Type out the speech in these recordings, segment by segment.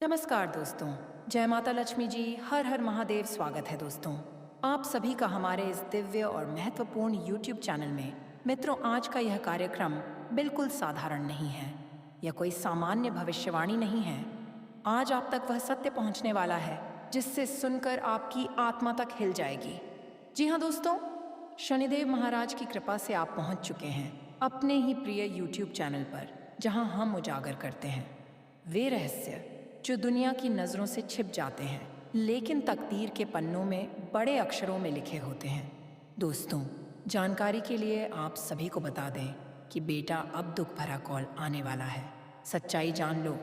नमस्कार दोस्तों। जय माता लक्ष्मी जी, हर हर महादेव। स्वागत है दोस्तों आप सभी का हमारे इस दिव्य और महत्वपूर्ण YouTube चैनल में। मित्रों, आज का यह कार्यक्रम बिल्कुल साधारण नहीं है। यह कोई सामान्य भविष्यवाणी नहीं है। आज आप तक वह सत्य पहुंचने वाला है जिससे सुनकर आपकी आत्मा तक हिल जाएगी। जी हाँ दोस्तों, शनिदेव महाराज की कृपा से आप पहुंच चुके हैं अपने ही प्रिय YouTube चैनल पर, जहां हम उजागर करते हैं वे रहस्य जो दुनिया की नज़रों से छिप जाते हैं, लेकिन तकदीर के पन्नों में बड़े अक्षरों में लिखे होते हैं। दोस्तों, जानकारी के लिए आप सभी को बता दें कि बेटा, अब दुख भरा कॉल आने वाला है। सच्चाई जान लो,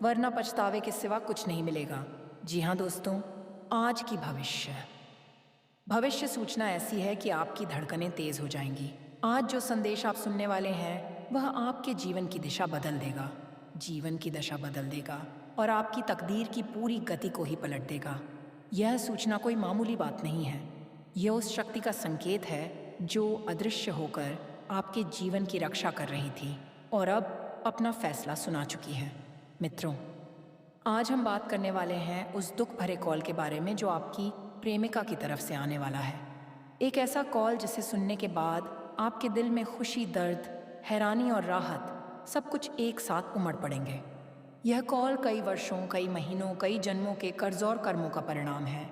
वरना पछतावे के सिवा कुछ नहीं मिलेगा। जी हाँ दोस्तों, आज की भविष्य सूचना ऐसी है कि आपकी धड़कनें तेज हो जाएंगी। आज जो संदेश आप सुनने वाले हैं वह आपके जीवन की दिशा बदल देगा, जीवन की दशा बदल देगा और आपकी तकदीर की पूरी गति को ही पलट देगा। यह सूचना कोई मामूली बात नहीं है। यह उस शक्ति का संकेत है जो अदृश्य होकर आपके जीवन की रक्षा कर रही थी और अब अपना फैसला सुना चुकी है। मित्रों, आज हम बात करने वाले हैं उस दुख भरे कॉल के बारे में जो आपकी प्रेमिका की तरफ से आने वाला है। एक ऐसा कॉल जिसे सुनने के बाद आपके दिल में खुशी, दर्द, हैरानी और राहत सब कुछ एक साथ उमड़ पड़ेंगे। यह कॉल कई वर्षों, कई महीनों, कई जन्मों के कर्ज और कर्मों का परिणाम है।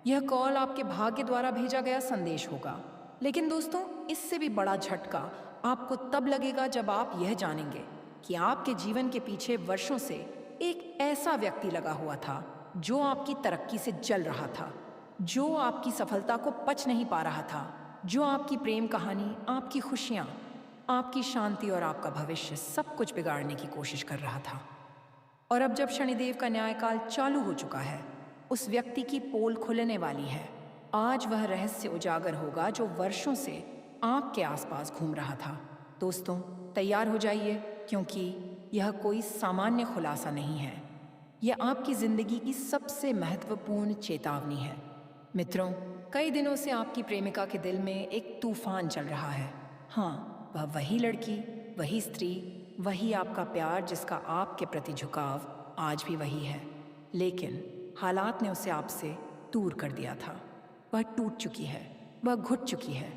यह कॉल आपके भाग्य द्वारा भेजा गया संदेश होगा। लेकिन दोस्तों, इससे भी बड़ा झटका आपको तब लगेगा जब आप यह जानेंगे कि आपके जीवन के पीछे वर्षों से एक ऐसा व्यक्ति लगा हुआ था जो आपकी तरक्की से जल रहा था, जो आपकी सफलता को पच नहीं पा रहा था, जो आपकी प्रेम कहानी, आपकी खुशियाँ, आपकी शांति और आपका भविष्य सब कुछ बिगाड़ने की कोशिश कर रहा था। और अब जब शनिदेव का न्यायकाल चालू हो चुका है, उस व्यक्ति की पोल खुलने वाली है। आज वह रहस्य उजागर होगा जो वर्षों से आपके आसपास घूम रहा था। दोस्तों, तैयार हो जाइए, क्योंकि यह कोई सामान्य खुलासा नहीं है। यह आपकी जिंदगी की सबसे महत्वपूर्ण चेतावनी है। मित्रों, कई दिनों से आपकी प्रेमिका के दिल में एक तूफान चल रहा है। हाँ, वह वही लड़की, वही स्त्री, वही आपका प्यार जिसका आपके प्रति झुकाव आज भी वही है। लेकिन हालात ने उसे आपसे दूर कर दिया था। वह टूट चुकी है, वह घुट चुकी है।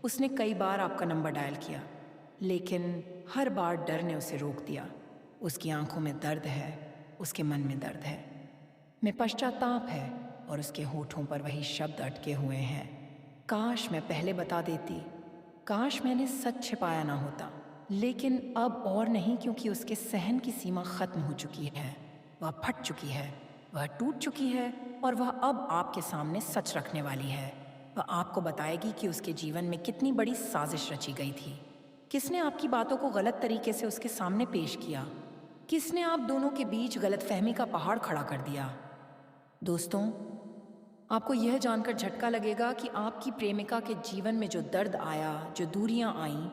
उसने कई बार आपका नंबर डायल किया, लेकिन हर बार डर ने उसे रोक दिया। उसकी आंखों में दर्द है, उसके मन में दर्द है, में पश्चाताप है और उसके होठों पर वही शब्द अटके हुए हैं, काश मैं पहले बता देती, काश मैंने सच छिपाया ना होता। लेकिन अब और नहीं, क्योंकि उसके सहन की सीमा खत्म हो चुकी है। वह फट चुकी है, वह टूट चुकी है और वह अब आपके सामने सच रखने वाली है। वह आपको बताएगी कि उसके जीवन में कितनी बड़ी साजिश रची गई थी। किसने आपकी बातों को गलत तरीके से उसके सामने पेश किया, किसने आप दोनों के बीच गलतफहमी का पहाड़ खड़ा कर दिया। दोस्तों, आपको यह जानकर झटका लगेगा कि आपकी प्रेमिका के जीवन में जो दर्द आया, जो दूरियां आईं,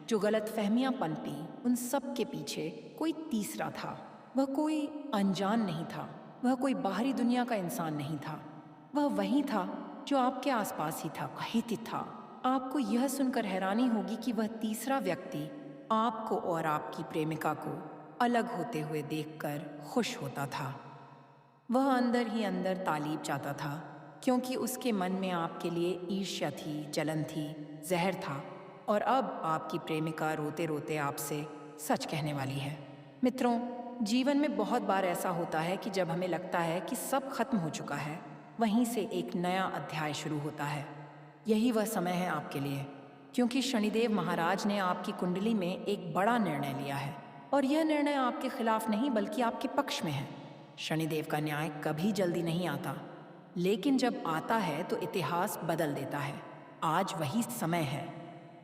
जो गलतफहमियां पनपी, उन सब के पीछे कोई तीसरा था। वह कोई अनजान नहीं था, वह कोई बाहरी दुनिया का इंसान नहीं था। वह वही था जो आपके आसपास ही था, वही था। आपको यह सुनकर हैरानी होगी कि वह तीसरा व्यक्ति आपको और आपकी प्रेमिका को अलग होते हुए देखकर खुश होता था। वह अंदर ही अंदर तालीब चाहता था, क्योंकि उसके मन में आपके लिए ईर्ष्या थी, जलन थी, जहर था। और अब आपकी प्रेमिका रोते रोते आपसे सच कहने वाली है। मित्रों, जीवन में बहुत बार ऐसा होता है कि जब हमें लगता है कि सब खत्म हो चुका है, वहीं से एक नया अध्याय शुरू होता है। यही वह समय है आपके लिए, क्योंकि शनिदेव महाराज ने आपकी कुंडली में एक बड़ा निर्णय लिया है। और यह निर्णय आपके खिलाफ नहीं, बल्कि आपके पक्ष में है। शनिदेव का न्याय कभी जल्दी नहीं आता, लेकिन जब आता है तो इतिहास बदल देता है। आज वही समय है।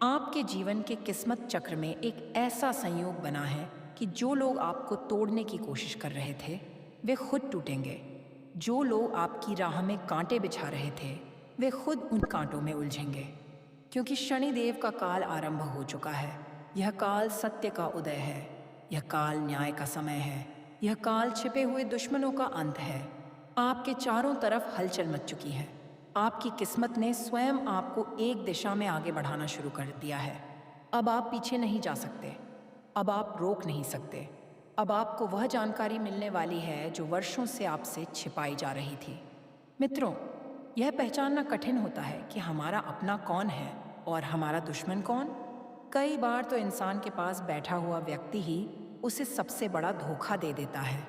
आपके जीवन के किस्मत चक्र में एक ऐसा संयोग बना है कि जो लोग आपको तोड़ने की कोशिश कर रहे थे, वे खुद टूटेंगे। जो लोग आपकी राह में कांटे बिछा रहे थे, वे खुद उन कांटों में उलझेंगे, क्योंकि शनिदेव का काल आरंभ हो चुका है। यह काल सत्य का उदय है, यह काल न्याय का समय है, यह काल छिपे हुए दुश्मनों का अंत है। आपके चारों तरफ हलचल मच चुकी है। आपकी किस्मत ने स्वयं आपको एक दिशा में आगे बढ़ाना शुरू कर दिया है। अब आप पीछे नहीं जा सकते, अब आप रोक नहीं सकते। अब आपको वह जानकारी मिलने वाली है जो वर्षों से आपसे छिपाई जा रही थी। मित्रों, यह पहचानना कठिन होता है कि हमारा अपना कौन है और हमारा दुश्मन कौन। कई बार तो इंसान के पास बैठा हुआ व्यक्ति ही उसे सबसे बड़ा धोखा दे देता है।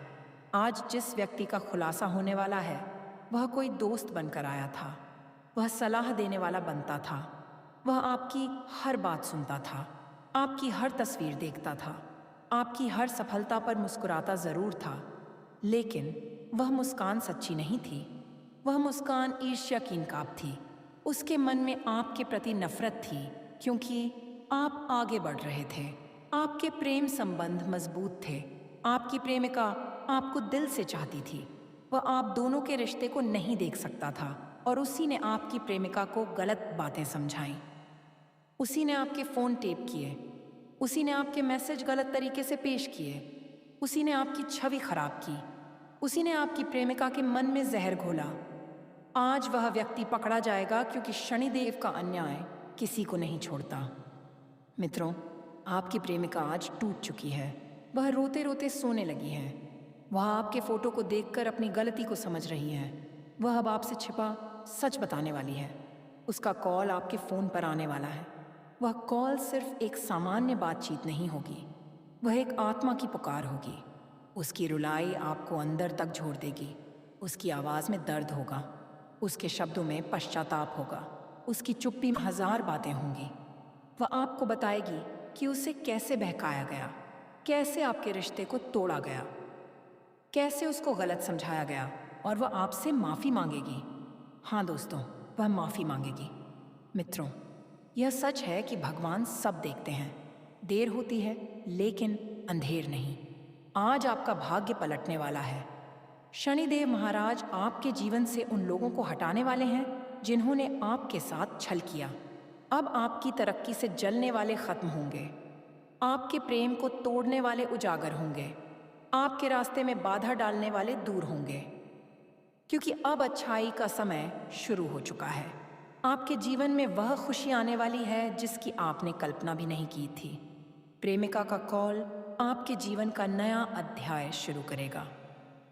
आज जिस व्यक्ति का खुलासा होने वाला है, वह कोई दोस्त बनकर आया था। वह सलाह देने वाला बनता था। वह आपकी हर बात सुनता था, आपकी हर तस्वीर देखता था, आपकी हर सफलता पर मुस्कुराता ज़रूर था, लेकिन वह मुस्कान सच्ची नहीं थी। वह मुस्कान ईर्ष्या की नकाब थी। उसके मन में आपके प्रति नफरत थी, क्योंकि आप आगे बढ़ रहे थे। आपके प्रेम संबंध मजबूत थे। आपकी प्रेमिका आपको दिल से चाहती थी। वह आप दोनों के रिश्ते को नहीं देख सकता था और उसी ने आपकी प्रेमिका को गलत बातें समझाईं। उसी ने आपके फ़ोन टेप किए। उसी ने आपके मैसेज गलत तरीके से पेश किए। उसी ने आपकी छवि खराब की। उसी ने आपकी प्रेमिका के मन में जहर घोला। आज वह व्यक्ति पकड़ा जाएगा, क्योंकि शनिदेव का अन्याय किसी को नहीं छोड़ता। मित्रों, आपकी प्रेमिका आज टूट चुकी है। वह रोते रोते सोने लगी है। वह आपके फ़ोटो को देखकर अपनी गलती को समझ रही है। वह अब आपसे छिपा सच बताने वाली है। उसका कॉल आपके फ़ोन पर आने वाला है। वह कॉल सिर्फ एक सामान्य बातचीत नहीं होगी, वह एक आत्मा की पुकार होगी। उसकी रुलाई आपको अंदर तक झोर देगी। उसकी आवाज़ में दर्द होगा, उसके शब्दों में पश्चाताप होगा, उसकी चुप्पी में हज़ार बातें होंगी। वह आपको बताएगी कि उसे कैसे बहकाया गया, कैसे आपके रिश्ते को तोड़ा गया, कैसे उसको गलत समझाया गया, और वह आपसे माफ़ी मांगेगी। हाँ दोस्तों, वह माफ़ी मांगेगी। मित्रों, यह सच है कि भगवान सब देखते हैं। देर होती है, लेकिन अंधेर नहीं। आज आपका भाग्य पलटने वाला है। शनिदेव महाराज आपके जीवन से उन लोगों को हटाने वाले हैं जिन्होंने आपके साथ छल किया। अब आपकी तरक्की से जलने वाले खत्म होंगे। आपके प्रेम को तोड़ने वाले उजागर होंगे। आपके रास्ते में बाधा डालने वाले दूर होंगे, क्योंकि अब अच्छाई का समय शुरू हो चुका है। आपके जीवन में वह खुशी आने वाली है जिसकी आपने कल्पना भी नहीं की थी। प्रेमिका का कॉल आपके जीवन का नया अध्याय शुरू करेगा।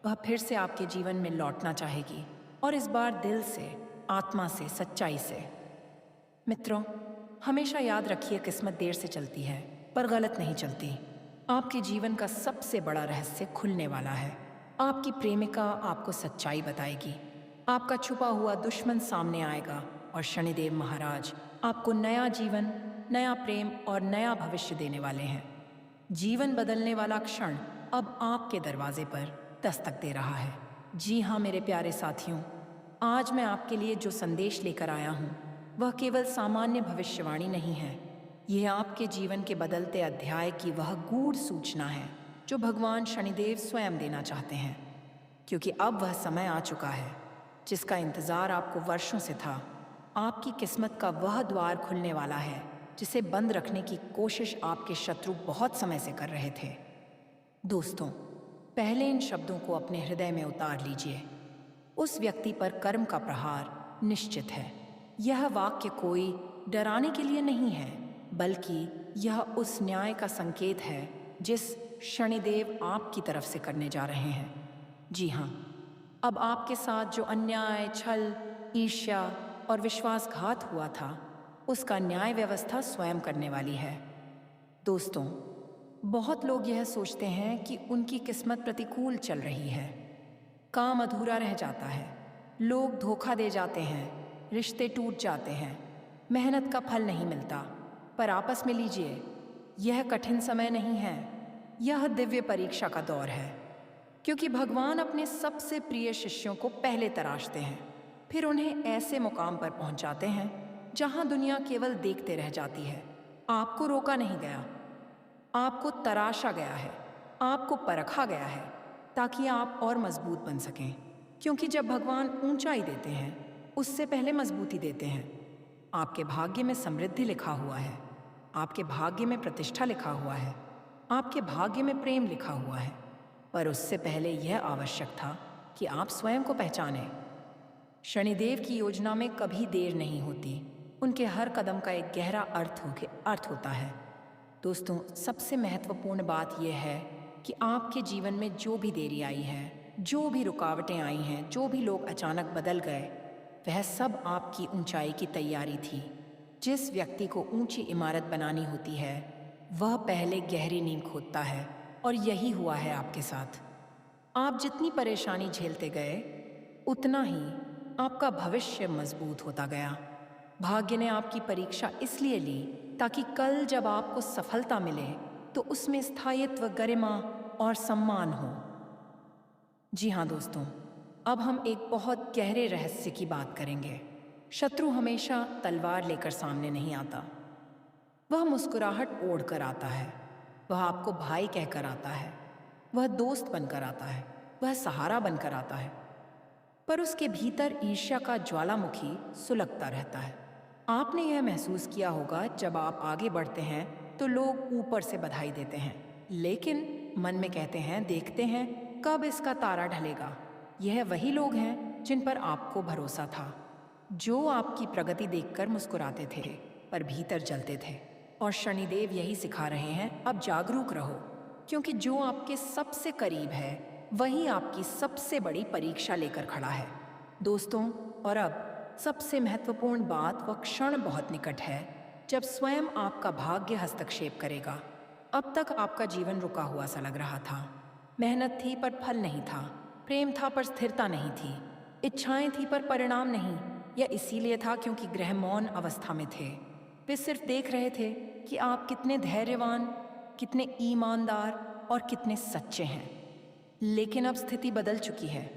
वह फिर से आपके जीवन में लौटना चाहेगी, और इस बार दिल से, आत्मा से, सच्चाई से। मित्रों, हमेशा याद रखिए, किस्मत देर से चलती है पर गलत नहीं चलती। आपके जीवन का सबसे बड़ा रहस्य खुलने वाला है। आपकी प्रेमिका आपको सच्चाई बताएगी। आपका छुपा हुआ दुश्मन सामने आएगा, और शनिदेव महाराज आपको नया जीवन, नया प्रेम और नया भविष्य देने वाले हैं। जीवन बदलने वाला क्षण अब आपके दरवाजे पर दस्तक दे रहा है। जी हाँ मेरे प्यारे साथियों, आज मैं आपके लिए जो संदेश लेकर आया हूँ, वह केवल सामान्य भविष्यवाणी नहीं है। यह आपके जीवन के बदलते अध्याय की वह गूढ़ सूचना है जो भगवान शनिदेव स्वयं देना चाहते हैं, क्योंकि अब वह समय आ चुका है जिसका इंतज़ार आपको वर्षों से था। आपकी किस्मत का वह द्वार खुलने वाला है जिसे बंद रखने की कोशिश आपके शत्रु बहुत समय से कर रहे थे। दोस्तों, पहले इन शब्दों को अपने हृदय में उतार लीजिए। उस व्यक्ति पर कर्म का प्रहार निश्चित है। यह वाक्य कोई डराने के लिए नहीं है, बल्कि यह उस न्याय का संकेत है जिस शनिदेव आपकी तरफ से करने जा रहे हैं। जी हाँ, अब आपके साथ जो अन्याय, छल, ईर्ष्या और विश्वासघात हुआ था, उसका न्याय व्यवस्था स्वयं करने वाली है। दोस्तों, बहुत लोग यह सोचते हैं कि उनकी किस्मत प्रतिकूल चल रही है। काम अधूरा रह जाता है, लोग धोखा दे जाते हैं, रिश्ते टूट जाते हैं, मेहनत का फल नहीं मिलता। पर आपस में लीजिए, यह कठिन समय नहीं है, यह दिव्य परीक्षा का दौर है। क्योंकि भगवान अपने सबसे प्रिय शिष्यों को पहले तराशते हैं, फिर उन्हें ऐसे मुकाम पर पहुंचाते हैं जहां दुनिया केवल देखते रह जाती है। आपको रोका नहीं गया, आपको तराशा गया है, आपको परखा गया है, ताकि आप और मजबूत बन सकें। क्योंकि जब भगवान ऊंचाई देते हैं, उससे पहले मजबूती देते हैं। आपके भाग्य में समृद्धि लिखा हुआ है, आपके भाग्य में प्रतिष्ठा लिखा हुआ है, आपके भाग्य में प्रेम लिखा हुआ है। पर उससे पहले यह आवश्यक था कि आप स्वयं को पहचानें। शनिदेव की योजना में कभी देर नहीं होती, उनके हर कदम का एक गहरा अर्थ होता है। दोस्तों, सबसे महत्वपूर्ण बात यह है कि आपके जीवन में जो भी देरी आई है, जो भी रुकावटें आई हैं, जो भी लोग अचानक बदल गए, वह सब आपकी ऊंचाई की तैयारी थी। जिस व्यक्ति को ऊंची इमारत बनानी होती है वह पहले गहरी नींद खोदता है, और यही हुआ है आपके साथ। आप जितनी परेशानी झेलते गए उतना ही आपका भविष्य मजबूत होता गया। भाग्य ने आपकी परीक्षा इसलिए ली ताकि कल जब आपको सफलता मिले तो उसमें स्थायित्व, गरिमा और सम्मान हो। जी हाँ दोस्तों, अब हम एक बहुत गहरे रहस्य की बात करेंगे। शत्रु हमेशा तलवार लेकर सामने नहीं आता, वह मुस्कुराहट ओढ़ कर आता है। वह आपको भाई कहकर आता है, वह दोस्त बनकर आता है, वह सहारा बनकर आता है, पर उसके भीतर ईर्ष्या का ज्वालामुखी सुलगता रहता है। आपने यह महसूस किया होगा, जब आप आगे बढ़ते हैं तो लोग ऊपर से बधाई देते हैं, लेकिन मन में कहते हैं देखते हैं कब इसका तारा ढलेगा। यह वही लोग हैं जिन पर आपको भरोसा था, जो आपकी प्रगति देखकर मुस्कुराते थे पर भीतर जलते थे। और शनिदेव यही सिखा रहे हैं, अब जागरूक रहो, क्योंकि जो आपके सबसे करीब है वही आपकी सबसे बड़ी परीक्षा लेकर खड़ा है। दोस्तों, और अब सबसे महत्वपूर्ण बात, वह क्षण बहुत निकट है जब स्वयं आपका भाग्य हस्तक्षेप करेगा। अब तक आपका जीवन रुका हुआ सा लग रहा था। मेहनत थी पर फल नहीं था, प्रेम था पर स्थिरता नहीं थी, इच्छाएं थी पर परिणाम नहीं। यह इसीलिए था क्योंकि ग्रह मौन अवस्था में थे। वे सिर्फ देख रहे थे कि आप कितने धैर्यवान, कितने ईमानदार और कितने सच्चे हैं। लेकिन अब स्थिति बदल चुकी है।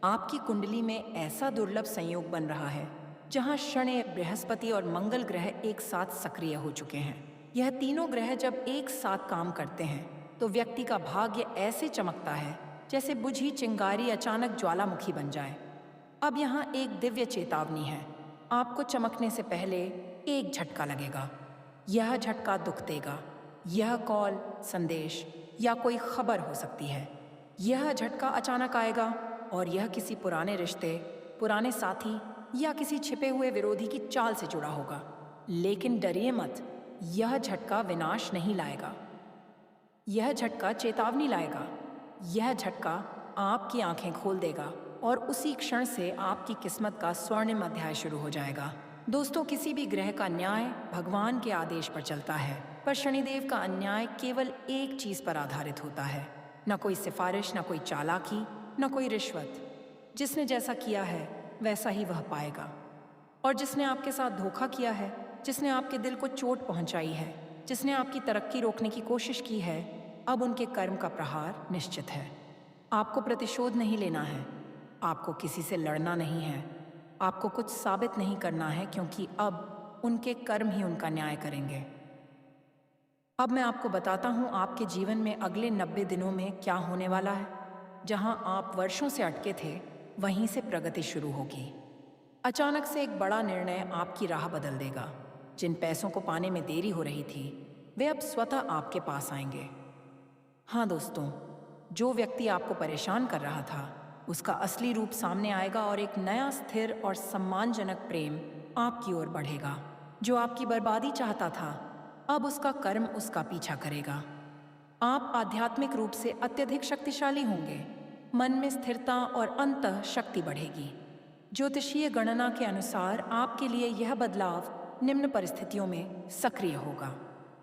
आपकी कुंडली में ऐसा दुर्लभ संयोग बन रहा है जहां शनि, बृहस्पति और मंगल ग्रह एक साथ सक्रिय हो चुके हैं। यह तीनों ग्रह जब एक साथ काम करते हैं तो व्यक्ति का भाग्य ऐसे चमकता है जैसे बुझी चिंगारी अचानक ज्वालामुखी बन जाए। अब यहाँ एक दिव्य चेतावनी है, आपको चमकने से पहले एक झटका लगेगा। यह झटका दुख देगा। यह कॉल, संदेश या कोई खबर हो सकती है। यह झटका अचानक आएगा और यह किसी पुराने रिश्ते, पुराने साथी या किसी छिपे हुए विरोधी की चाल से जुड़ा होगा। लेकिन डरिए मत, यह झटका विनाश नहीं लाएगा, यह झटका चेतावनी लाएगा। यह झटका आपकी आंखें खोल देगा और उसी क्षण से आपकी किस्मत का स्वर्णिम अध्याय शुरू हो जाएगा। दोस्तों, किसी भी ग्रह का न्याय भगवान के आदेश पर चलता है, पर शनिदेव का अन्याय केवल एक चीज पर आधारित होता है, न कोई सिफारिश, न कोई चालाकी, न कोई रिश्वत। जिसने जैसा किया है वैसा ही वह पाएगा। और जिसने आपके साथ धोखा किया है, जिसने आपके दिल को चोट पहुंचाई है, जिसने आपकी तरक्की रोकने की कोशिश की है, अब उनके कर्म का प्रहार निश्चित है। आपको प्रतिशोध नहीं लेना है, आपको किसी से लड़ना नहीं है, आपको कुछ साबित नहीं करना है, क्योंकि अब उनके कर्म ही उनका न्याय करेंगे। अब मैं आपको बताता हूँ आपके जीवन में अगले 90 दिनों में क्या होने वाला है। जहाँ आप वर्षों से अटके थे वहीं से प्रगति शुरू होगी। अचानक से एक बड़ा निर्णय आपकी राह बदल देगा। जिन पैसों को पाने में देरी हो रही थी वे अब स्वतः आपके पास आएंगे। हाँ दोस्तों, जो व्यक्ति आपको परेशान कर रहा था उसका असली रूप सामने आएगा और एक नया स्थिर और सम्मानजनक प्रेम आपकी ओर बढ़ेगा। जो आपकी बर्बादी चाहता था अब उसका कर्म उसका पीछा करेगा। आप आध्यात्मिक रूप से अत्यधिक शक्तिशाली होंगे, मन में स्थिरता और अंतः शक्ति बढ़ेगी। ज्योतिषीय गणना के अनुसार आपके लिए यह बदलाव निम्न परिस्थितियों में सक्रिय होगा।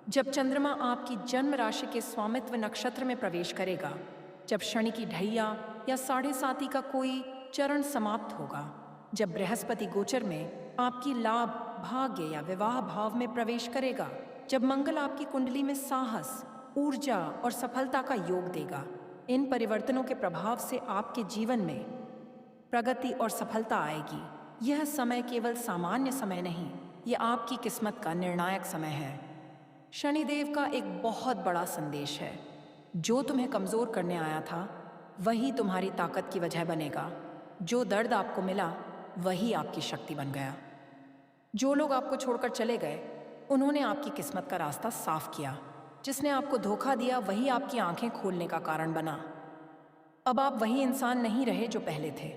जब चंद्रमा आपकी जन्म राशि के स्वामित्व नक्षत्र में प्रवेश करेगा, जब शनि की ढैया या 7.5 का कोई चरण समाप्त होगा, जब बृहस्पति गोचर में आपकी लाभ, भाग्य या विवाह भाव में प्रवेश करेगा, जब मंगल आपकी कुंडली में साहस, ऊर्जा और सफलता का योग देगा। इन परिवर्तनों के प्रभाव से आपके जीवन में प्रगति और सफलता आएगी। यह समय केवल सामान्य समय नहीं, यह आपकी किस्मत का निर्णायक समय है। शनिदेव का एक बहुत बड़ा संदेश है। जो तुम्हें कमज़ोर करने आया था वही तुम्हारी ताकत की वजह बनेगा। जो दर्द आपको मिला वही आपकी शक्ति बन गया। जो लोग आपको छोड़कर चले गए उन्होंने आपकी किस्मत का रास्ता साफ किया। जिसने आपको धोखा दिया वही आपकी आंखें खोलने का कारण बना। अब आप वही इंसान नहीं रहे जो पहले थे।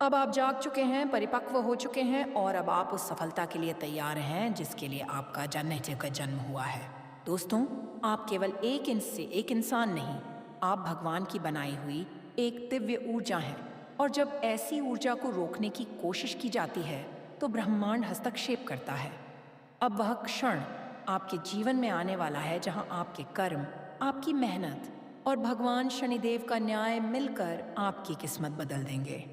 अब आप जाग चुके हैं, परिपक्व हो चुके हैं और अब आप उस सफलता के लिए तैयार हैं जिसके लिए आपका जन्म हुआ है। दोस्तों, आप केवल एक इंसान नहीं आप भगवान की बनाई हुई एक दिव्य ऊर्जा हैं और जब ऐसी ऊर्जा को रोकने की कोशिश की जाती है तो ब्रह्मांड हस्तक्षेप करता है। अब वह क्षण आपके जीवन में आने वाला है जहां आपके कर्म, आपकी मेहनत और भगवान शनिदेव का न्याय मिलकर आपकी किस्मत बदल देंगे।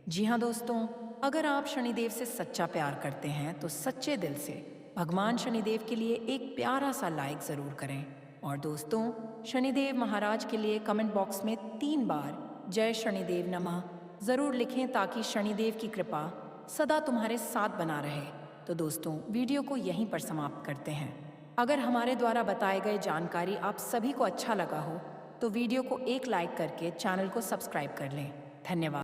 जी हाँ दोस्तों, अगर आप शनिदेव से सच्चा प्यार करते हैं तो सच्चे दिल से भगवान शनिदेव के लिए एक प्यारा सा लाइक ज़रूर करें। और दोस्तों, शनिदेव महाराज के लिए कमेंट बॉक्स में 3 बार जय शनिदेव नमः ज़रूर लिखें ताकि शनिदेव की कृपा सदा तुम्हारे साथ बना रहे। तो दोस्तों, वीडियो को यहीं पर समाप्त करते हैं। अगर हमारे द्वारा बताए गए जानकारी आप सभी को अच्छा लगा हो तो वीडियो को एक लाइक करके चैनल को सब्सक्राइब कर लें। धन्यवाद।